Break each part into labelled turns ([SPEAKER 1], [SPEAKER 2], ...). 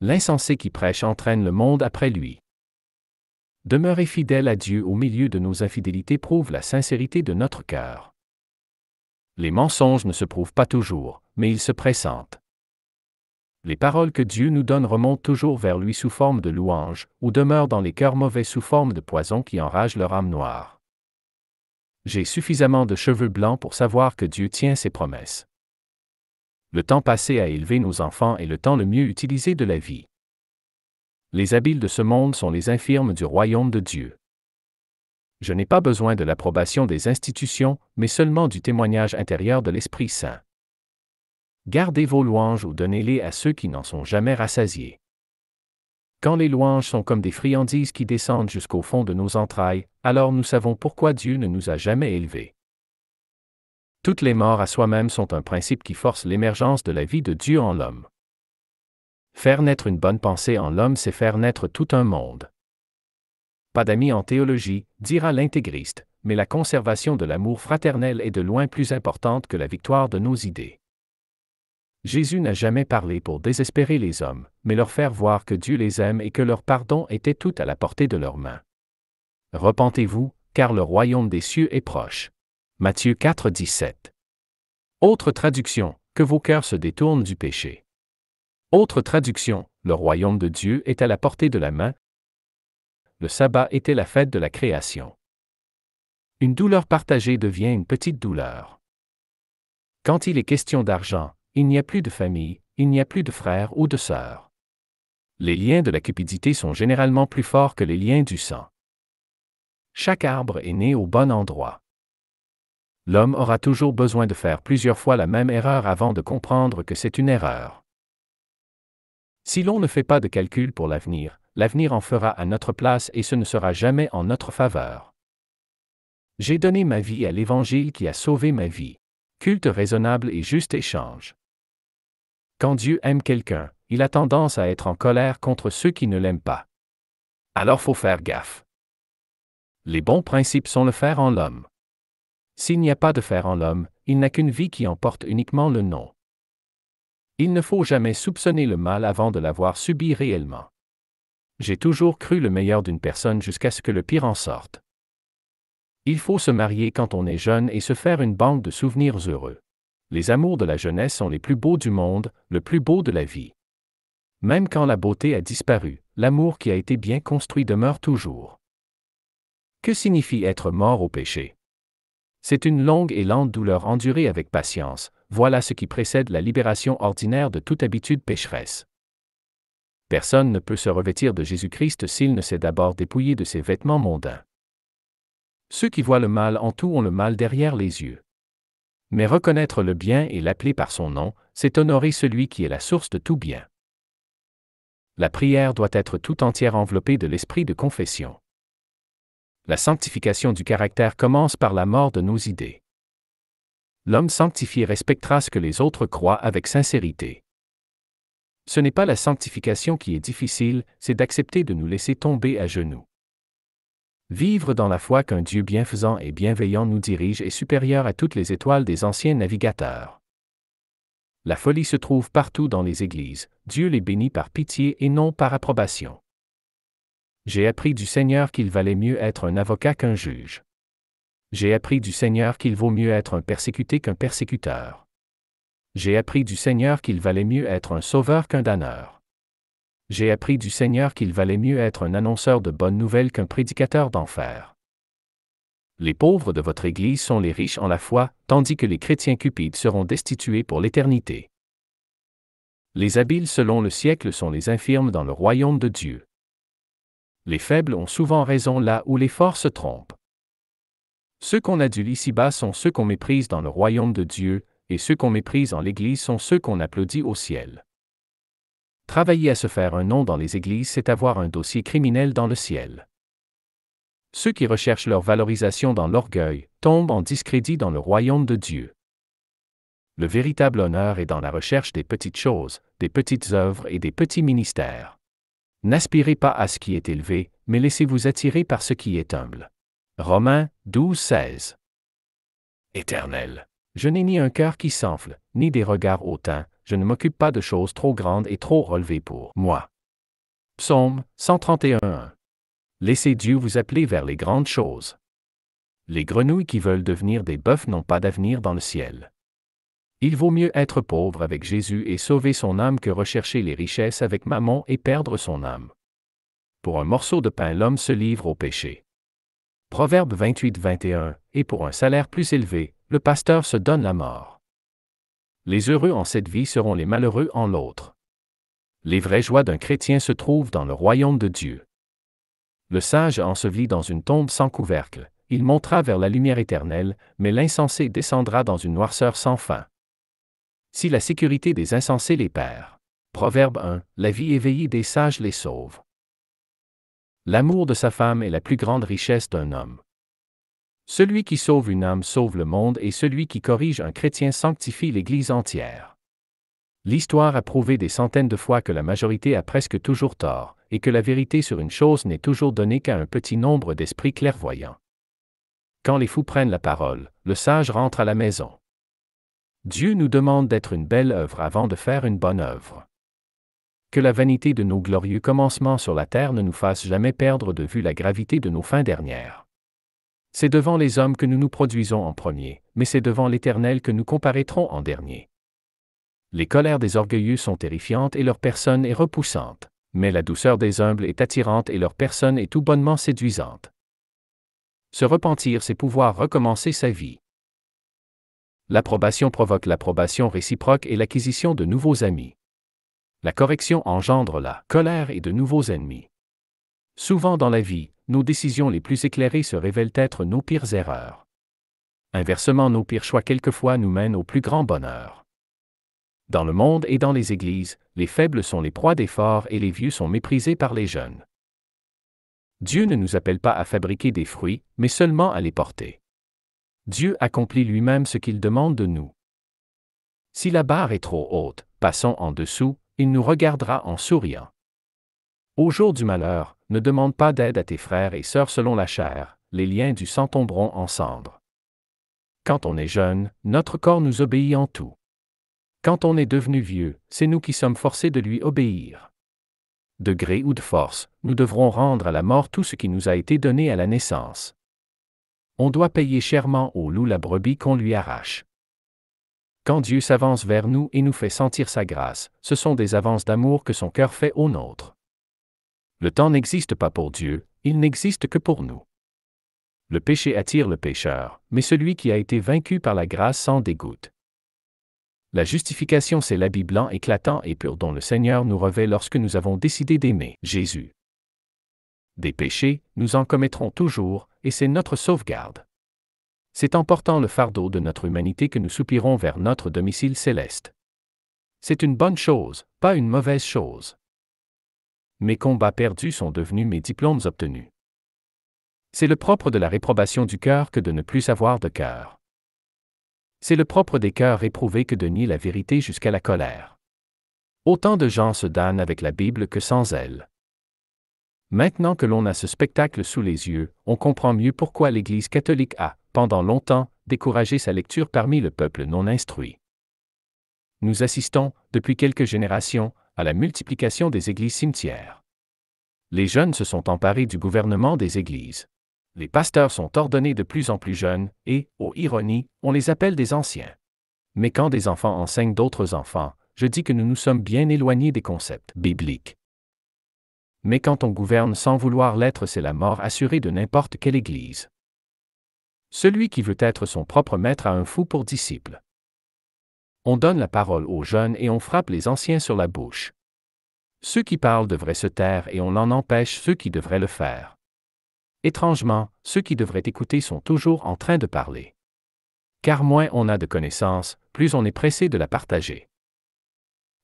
[SPEAKER 1] L'insensé qui prêche entraîne le monde après lui. Demeurer fidèle à Dieu au milieu de nos infidélités prouve la sincérité de notre cœur. Les mensonges ne se prouvent pas toujours, mais ils se pressentent. Les paroles que Dieu nous donne remontent toujours vers lui sous forme de louanges, ou demeurent dans les cœurs mauvais sous forme de poison qui enragent leur âme noire. J'ai suffisamment de cheveux blancs pour savoir que Dieu tient ses promesses. Le temps passé à élever nos enfants est le temps le mieux utilisé de la vie. Les habiles de ce monde sont les infirmes du royaume de Dieu. Je n'ai pas besoin de l'approbation des institutions, mais seulement du témoignage intérieur de l'Esprit Saint. Gardez vos louanges ou donnez-les à ceux qui n'en sont jamais rassasiés. Quand les louanges sont comme des friandises qui descendent jusqu'au fond de nos entrailles, alors nous savons pourquoi Dieu ne nous a jamais élevés. Toutes les morts à soi-même sont un principe qui force l'émergence de la vie de Dieu en l'homme. Faire naître une bonne pensée en l'homme, c'est faire naître tout un monde. Pas d'amis en théologie, dira l'intégriste, mais la conservation de l'amour fraternel est de loin plus importante que la victoire de nos idées. Jésus n'a jamais parlé pour désespérer les hommes, mais leur faire voir que Dieu les aime et que leur pardon était tout à la portée de leurs mains. Repentez-vous, car le royaume des cieux est proche. Matthieu 4, 17. Autre traduction, que vos cœurs se détournent du péché. Autre traduction, le royaume de Dieu est à la portée de la main. Le sabbat était la fête de la création. Une douleur partagée devient une petite douleur. Quand il est question d'argent, il n'y a plus de famille, il n'y a plus de frères ou de sœurs. Les liens de la cupidité sont généralement plus forts que les liens du sang. Chaque arbre est né au bon endroit. L'homme aura toujours besoin de faire plusieurs fois la même erreur avant de comprendre que c'est une erreur. Si l'on ne fait pas de calcul pour l'avenir, l'avenir en fera à notre place et ce ne sera jamais en notre faveur. J'ai donné ma vie à l'Évangile qui a sauvé ma vie. Culte raisonnable et juste échange. Quand Dieu aime quelqu'un, il a tendance à être en colère contre ceux qui ne l'aiment pas. Alors faut faire gaffe. Les bons principes sont le fer en l'homme. S'il n'y a pas de fer en l'homme, il n'a qu'une vie qui en porte uniquement le nom. Il ne faut jamais soupçonner le mal avant de l'avoir subi réellement. J'ai toujours cru le meilleur d'une personne jusqu'à ce que le pire en sorte. Il faut se marier quand on est jeune et se faire une banque de souvenirs heureux. Les amours de la jeunesse sont les plus beaux du monde, le plus beau de la vie. Même quand la beauté a disparu, l'amour qui a été bien construit demeure toujours. Que signifie être mort au péché? C'est une longue et lente douleur endurée avec patience, voilà ce qui précède la libération ordinaire de toute habitude pécheresse. Personne ne peut se revêtir de Jésus-Christ s'il ne s'est d'abord dépouillé de ses vêtements mondains. Ceux qui voient le mal en tout ont le mal derrière les yeux. Mais reconnaître le bien et l'appeler par son nom, c'est honorer celui qui est la source de tout bien. La prière doit être tout entière enveloppée de l'esprit de confession. La sanctification du caractère commence par la mort de nos idées. L'homme sanctifié respectera ce que les autres croient avec sincérité. Ce n'est pas la sanctification qui est difficile, c'est d'accepter de nous laisser tomber à genoux. Vivre dans la foi qu'un Dieu bienfaisant et bienveillant nous dirige est supérieur à toutes les étoiles des anciens navigateurs. La folie se trouve partout dans les églises, Dieu les bénit par pitié et non par approbation. J'ai appris du Seigneur qu'il valait mieux être un avocat qu'un juge. J'ai appris du Seigneur qu'il vaut mieux être un persécuté qu'un persécuteur. J'ai appris du Seigneur qu'il valait mieux être un sauveur qu'un damneur. J'ai appris du Seigneur qu'il valait mieux être un annonceur de bonnes nouvelles qu'un prédicateur d'enfer. Les pauvres de votre Église sont les riches en la foi, tandis que les chrétiens cupides seront destitués pour l'éternité. Les habiles selon le siècle sont les infirmes dans le royaume de Dieu. Les faibles ont souvent raison là où les forts se trompent. Ceux qu'on adule ici-bas sont ceux qu'on méprise dans le royaume de Dieu, et ceux qu'on méprise en l'Église sont ceux qu'on applaudit au ciel. Travailler à se faire un nom dans les églises, c'est avoir un dossier criminel dans le ciel. Ceux qui recherchent leur valorisation dans l'orgueil tombent en discrédit dans le royaume de Dieu. Le véritable honneur est dans la recherche des petites choses, des petites œuvres et des petits ministères. N'aspirez pas à ce qui est élevé, mais laissez-vous attirer par ce qui est humble. Romains 12, 16. Éternel, je n'ai ni un cœur qui s'enfle, ni des regards hautains, je ne m'occupe pas de choses trop grandes et trop relevées pour moi. Psaume 131:1. Laissez Dieu vous appeler vers les grandes choses. Les grenouilles qui veulent devenir des bœufs n'ont pas d'avenir dans le ciel. Il vaut mieux être pauvre avec Jésus et sauver son âme que rechercher les richesses avec Mammon et perdre son âme. Pour un morceau de pain, l'homme se livre au péché. Proverbe 28:21, et pour un salaire plus élevé, le pasteur se donne la mort. Les heureux en cette vie seront les malheureux en l'autre. Les vraies joies d'un chrétien se trouvent dans le royaume de Dieu. Le sage enseveli dans une tombe sans couvercle, il montera vers la lumière éternelle, mais l'insensé descendra dans une noirceur sans fin. Si la sécurité des insensés les perd. Proverbe 1, la vie éveillée des sages les sauve. L'amour de sa femme est la plus grande richesse d'un homme. Celui qui sauve une âme sauve le monde et celui qui corrige un chrétien sanctifie l'Église entière. L'histoire a prouvé des centaines de fois que la majorité a presque toujours tort, et que la vérité sur une chose n'est toujours donnée qu'à un petit nombre d'esprits clairvoyants. Quand les fous prennent la parole, le sage rentre à la maison. Dieu nous demande d'être une belle œuvre avant de faire une bonne œuvre. Que la vanité de nos glorieux commencements sur la terre ne nous fasse jamais perdre de vue la gravité de nos fins dernières. C'est devant les hommes que nous nous produisons en premier, mais c'est devant l'Éternel que nous comparaîtrons en dernier. Les colères des orgueilleux sont terrifiantes et leur personne est repoussante, mais la douceur des humbles est attirante et leur personne est tout bonnement séduisante. Se repentir, c'est pouvoir recommencer sa vie. L'approbation provoque l'approbation réciproque et l'acquisition de nouveaux amis. La correction engendre la colère et de nouveaux ennemis. Souvent dans la vie, nos décisions les plus éclairées se révèlent être nos pires erreurs. Inversement, nos pires choix quelquefois nous mènent au plus grand bonheur. Dans le monde et dans les églises, les faibles sont les proies des forts et les vieux sont méprisés par les jeunes. Dieu ne nous appelle pas à fabriquer des fruits, mais seulement à les porter. Dieu accomplit lui-même ce qu'il demande de nous. Si la barre est trop haute, passons en dessous, il nous regardera en souriant. Au jour du malheur, ne demande pas d'aide à tes frères et sœurs selon la chair, les liens du sang tomberont en cendres. Quand on est jeune, notre corps nous obéit en tout. Quand on est devenu vieux, c'est nous qui sommes forcés de lui obéir. De gré ou de force, nous devrons rendre à la mort tout ce qui nous a été donné à la naissance. On doit payer chèrement au loup la brebis qu'on lui arrache. Quand Dieu s'avance vers nous et nous fait sentir sa grâce, ce sont des avances d'amour que son cœur fait au nôtre. Le temps n'existe pas pour Dieu, il n'existe que pour nous. Le péché attire le pécheur, mais celui qui a été vaincu par la grâce s'en dégoûte. La justification, c'est l'habit blanc éclatant et pur dont le Seigneur nous revêt lorsque nous avons décidé d'aimer Jésus. Des péchés, nous en commettrons toujours, et c'est notre sauvegarde. C'est en portant le fardeau de notre humanité que nous soupirons vers notre domicile céleste. C'est une bonne chose, pas une mauvaise chose. Mes combats perdus sont devenus mes diplômes obtenus. C'est le propre de la réprobation du cœur que de ne plus avoir de cœur. C'est le propre des cœurs réprouvés que de nier la vérité jusqu'à la colère. Autant de gens se damnent avec la Bible que sans elle. Maintenant que l'on a ce spectacle sous les yeux, on comprend mieux pourquoi l'Église catholique a, pendant longtemps, découragé sa lecture parmi le peuple non instruit. Nous assistons, depuis quelques générations, à la multiplication des églises cimetières. Les jeunes se sont emparés du gouvernement des églises. Les pasteurs sont ordonnés de plus en plus jeunes, et, ô ironie, on les appelle des anciens. Mais quand des enfants enseignent d'autres enfants, je dis que nous nous sommes bien éloignés des concepts bibliques. Mais quand on gouverne sans vouloir l'être, c'est la mort assurée de n'importe quelle église. Celui qui veut être son propre maître a un fou pour disciple. On donne la parole aux jeunes et on frappe les anciens sur la bouche. Ceux qui parlent devraient se taire et on en empêche ceux qui devraient le faire. Étrangement, ceux qui devraient écouter sont toujours en train de parler. Car moins on a de connaissances, plus on est pressé de la partager.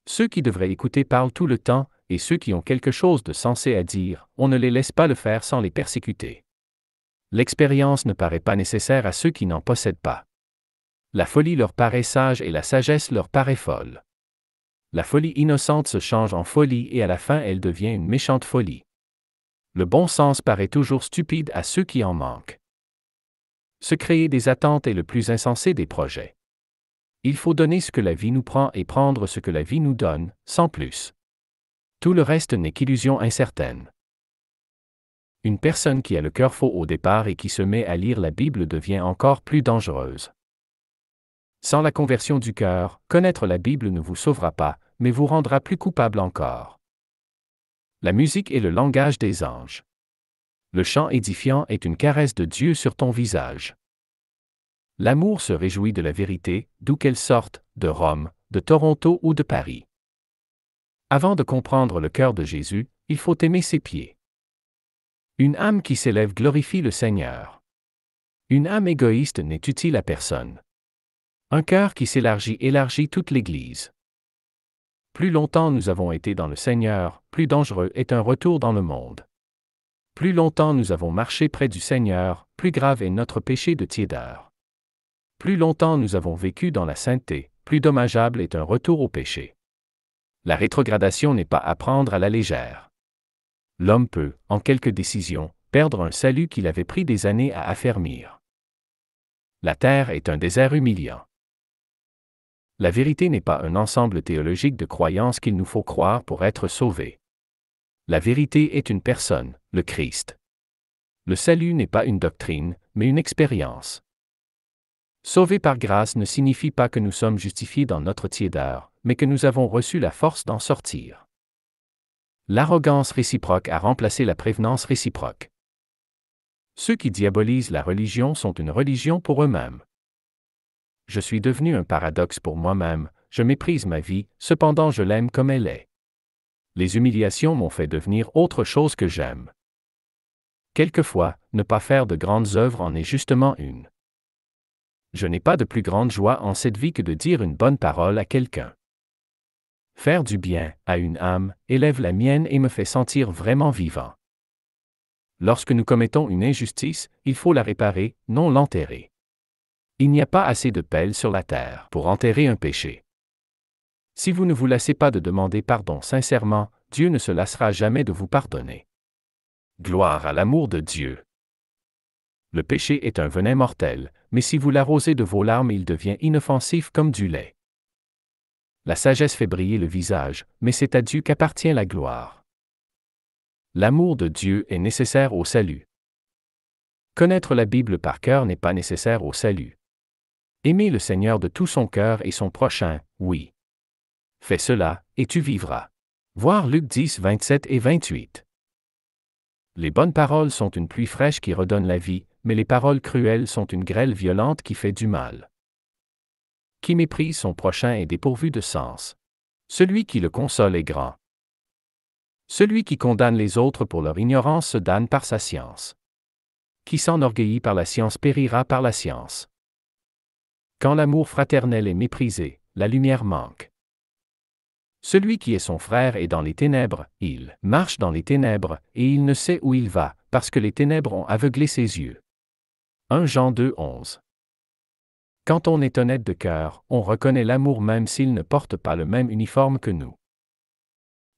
[SPEAKER 1] Ceux qui devraient écouter parlent tout le temps, et ceux qui ont quelque chose de sensé à dire, on ne les laisse pas le faire sans les persécuter. L'expérience ne paraît pas nécessaire à ceux qui n'en possèdent pas. La folie leur paraît sage et la sagesse leur paraît folle. La folie innocente se change en folie et à la fin elle devient une méchante folie. Le bon sens paraît toujours stupide à ceux qui en manquent. Se créer des attentes est le plus insensé des projets. Il faut donner ce que la vie nous prend et prendre ce que la vie nous donne, sans plus. Tout le reste n'est qu'illusion incertaine. Une personne qui a le cœur faux au départ et qui se met à lire la Bible devient encore plus dangereuse. Sans la conversion du cœur, connaître la Bible ne vous sauvera pas, mais vous rendra plus coupable encore. La musique est le langage des anges. Le chant édifiant est une caresse de Dieu sur ton visage. L'amour se réjouit de la vérité, d'où qu'elle sorte, de Rome, de Toronto ou de Paris. Avant de comprendre le cœur de Jésus, il faut aimer ses pieds. Une âme qui s'élève glorifie le Seigneur. Une âme égoïste n'est utile à personne. Un cœur qui s'élargit élargit toute l'Église. Plus longtemps nous avons été dans le Seigneur, plus dangereux est un retour dans le monde. Plus longtemps nous avons marché près du Seigneur, plus grave est notre péché de tiédeur. Plus longtemps nous avons vécu dans la sainteté, plus dommageable est un retour au péché. La rétrogradation n'est pas à prendre à la légère. L'homme peut, en quelques décisions, perdre un salut qu'il avait pris des années à affermir. La terre est un désert humiliant. La vérité n'est pas un ensemble théologique de croyances qu'il nous faut croire pour être sauvés. La vérité est une personne, le Christ. Le salut n'est pas une doctrine, mais une expérience. Sauvés par grâce ne signifie pas que nous sommes justifiés dans notre tiédeur, mais que nous avons reçu la force d'en sortir. L'arrogance réciproque a remplacé la prévenance réciproque. Ceux qui diabolisent la religion sont une religion pour eux-mêmes. Je suis devenu un paradoxe pour moi-même, je méprise ma vie, cependant je l'aime comme elle est. Les humiliations m'ont fait devenir autre chose que j'aime. Quelquefois, ne pas faire de grandes œuvres en est justement une. Je n'ai pas de plus grande joie en cette vie que de dire une bonne parole à quelqu'un. Faire du bien à une âme élève la mienne et me fait sentir vraiment vivant. Lorsque nous commettons une injustice, il faut la réparer, non l'enterrer. Il n'y a pas assez de pelles sur la terre pour enterrer un péché. Si vous ne vous lassez pas de demander pardon sincèrement, Dieu ne se lassera jamais de vous pardonner. Gloire à l'amour de Dieu. Le péché est un venin mortel, mais si vous l'arrosez de vos larmes, il devient inoffensif comme du lait. La sagesse fait briller le visage, mais c'est à Dieu qu'appartient la gloire. L'amour de Dieu est nécessaire au salut. Connaître la Bible par cœur n'est pas nécessaire au salut. Aimer le Seigneur de tout son cœur et son prochain, oui. Fais cela, et tu vivras. Voir Luc 10, 27 et 28. Les bonnes paroles sont une pluie fraîche qui redonne la vie, mais les paroles cruelles sont une grêle violente qui fait du mal. Qui méprise son prochain est dépourvu de sens. Celui qui le console est grand. Celui qui condamne les autres pour leur ignorance se damne par sa science. Qui s'enorgueillit par la science périra par la science. Quand l'amour fraternel est méprisé, la lumière manque. Celui qui est son frère est dans les ténèbres, il marche dans les ténèbres, et il ne sait où il va, parce que les ténèbres ont aveuglé ses yeux. 1 Jean 2, 11. Quand on est honnête de cœur, on reconnaît l'amour même s'il ne porte pas le même uniforme que nous.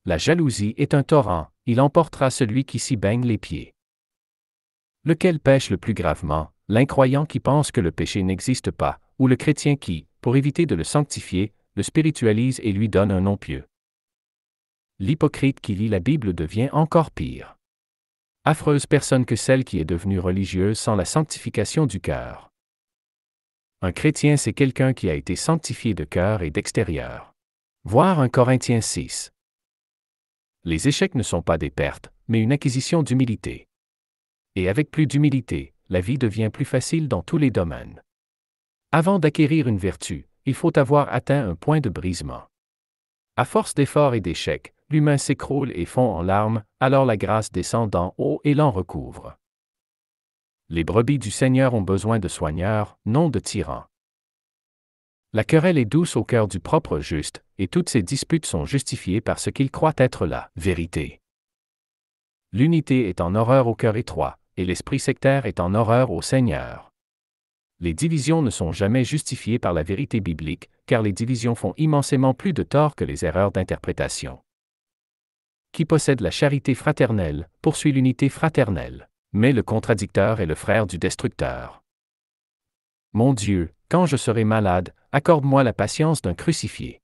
[SPEAKER 1] La jalousie est un torrent, il emportera celui qui s'y baigne les pieds. Lequel pêche le plus gravement, l'incroyant qui pense que le péché n'existe pas, ou le chrétien qui, pour éviter de le sanctifier, le spiritualise et lui donne un nom pieux. L'hypocrite qui lit la Bible devient encore pire. Affreuse personne que celle qui est devenue religieuse sans la sanctification du cœur. Un chrétien, c'est quelqu'un qui a été sanctifié de cœur et d'extérieur. Voir 1 Corinthiens 6. Les échecs ne sont pas des pertes, mais une acquisition d'humilité. Et avec plus d'humilité, la vie devient plus facile dans tous les domaines. Avant d'acquérir une vertu, il faut avoir atteint un point de brisement. À force d'efforts et d'échecs, l'humain s'écroule et fond en larmes, alors la grâce descend d'en haut et l'en recouvre. Les brebis du Seigneur ont besoin de soigneurs, non de tyrans. La querelle est douce au cœur du propre juste, et toutes ses disputes sont justifiées par ce qu'il croit être la vérité. L'unité est en horreur au cœur étroit, et l'esprit sectaire est en horreur au Seigneur. Les divisions ne sont jamais justifiées par la vérité biblique, car les divisions font immensément plus de tort que les erreurs d'interprétation. Qui possède la charité fraternelle, poursuit l'unité fraternelle, mais le contradicteur est le frère du destructeur. Mon Dieu, quand je serai malade, accorde-moi la patience d'un crucifié.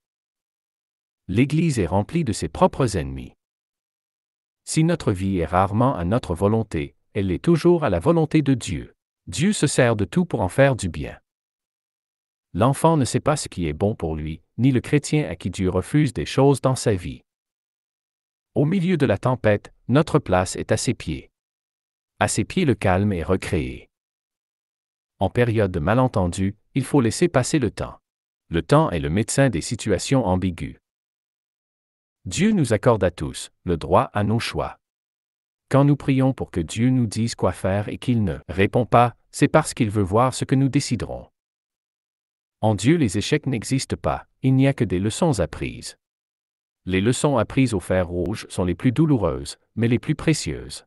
[SPEAKER 1] L'Église est remplie de ses propres ennemis. Si notre vie est rarement à notre volonté, elle est toujours à la volonté de Dieu. Dieu se sert de tout pour en faire du bien. L'enfant ne sait pas ce qui est bon pour lui, ni le chrétien à qui Dieu refuse des choses dans sa vie. Au milieu de la tempête, notre place est à ses pieds. À ses pieds le calme est recréé. En période de malentendu, il faut laisser passer le temps. Le temps est le médecin des situations ambiguës. Dieu nous accorde à tous le droit à nos choix. Quand nous prions pour que Dieu nous dise quoi faire et qu'il ne répond pas, c'est parce qu'il veut voir ce que nous déciderons. En Dieu, les échecs n'existent pas, il n'y a que des leçons apprises. Les leçons apprises au fer rouge sont les plus douloureuses, mais les plus précieuses.